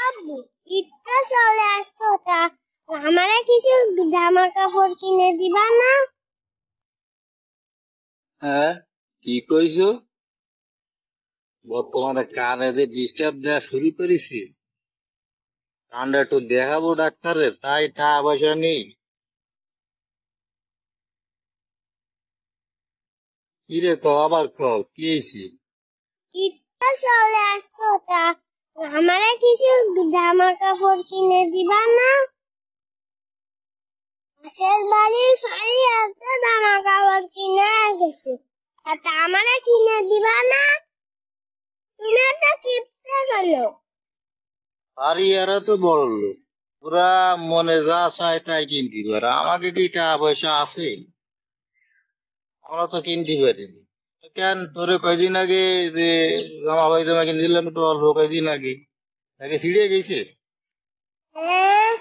আব্বু, ঈদটা চলে আসতো, তা আমারে কিছু জামা কাপড় কিনে দিবা না? হ্যাঁ, কি কইছো? বর্তমানে কানে যে ডিস্টার্ব দেওয়া শুরু করেছি, কানটা একটু দেখাবো ডাক্তারের, তাই টাকা পয়সা নেই। কি রে, আবার কও কি হয়েছে? ঈদটা চলে আসতো, তা আমারে কিছু জামা কাপড় কিনে দিবা না? পাশের বাড়ির ফাড়ি একটা জামা কাপড় কিনে গেছে, তা আমারে কিনে দিবা না? তুমি একটা কিপটে গেলো। আরে এরা তো বড় লোক, পুরা মনে যা চায় তাই কিনতে পারে। আমাকে কি টাকা পয়সা আছে? আমরা তো কিনতে পারিনি। কেন তোরে কয়দিন আগে যে জামা পায়জামা কিনে দিলাম, একটু অল্প কয়দিন আগে তাকে ছিঁড়ে গেছে। হ্যাঁ,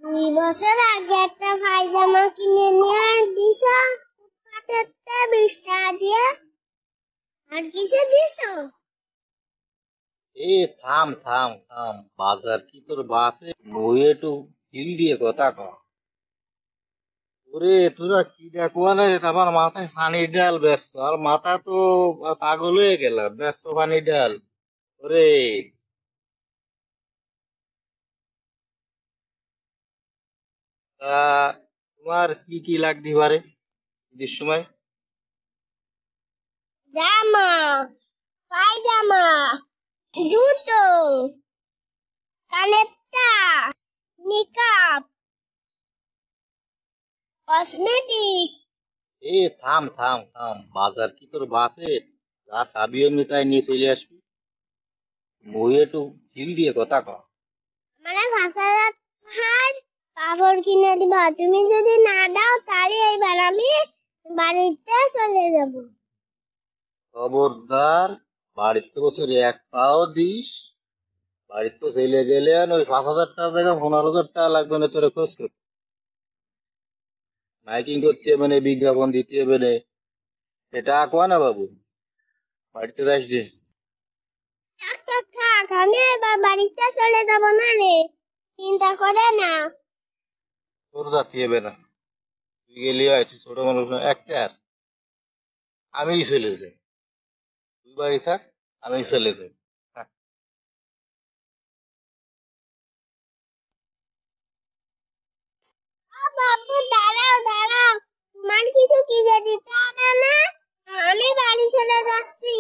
2 বছর আগে একটা পায়জামা কিনে নিয়ে দিছ, ফুটপাতেতে 20 টাকা দিয়ে। আর কিছু দিছো? এ থাম থাম থাম, বাজার কি তোর বাপে মুই একটু হিল দিয়ে কথা কর। ওরে তোরা কি দেখবা না, আমার মাথায় পানি ডাল ব্যস্ত, আর মাথা তো পাগল হয়ে গেলাম, ব্যস্ত পানি ডাল। ওরে তা তোমার কি কি লাগতে পারে ঈদের সময়? জামা, পায়জামা, জুতো, কানেরটা, মেকআপ, কসমেটিক। এ থাম থাম থাম, বাজার কি তোর বাপের? যা চাবি এমনি তাই নিয়ে চলে আসবি। মুই একটু হিল দিয়ে কথা কর। মানে ভাষার কাপড় কিনে দিবা। তুমি যদি না দাও তাহলে এইবার আমি বাড়িতে চলে যাব। খবরদার, বাড়িতে বসে এক পাও দিস। বাড়িতে চলে গেলে আর ওই 5,000 টাকা জায়গা 15,000 টাকা লাগবে না তোর খোঁজ করতে। মাইকিং করতে হবে না, বিজ্ঞাপন দিতে হবে না, এটা কোয়া না বাবু। বাড়িতে যাস যে। ডাক্তার থাক, আমি এবার বাড়িতে চলে যাব না রে, চিন্তা করে না। তোর যাতে হবে না, তুই গেলি হয়, তুই ছোট মানুষ না একটা। আর আমিই চলে যাই, তুই বাড়ি থাক, আমি চলে যাই। থাক। বাবু দাঁড়াও দাঁড়াও, তোমার কিছু কিনে দিতে হবে না? আমি বাড়ি চলে যাচ্ছি।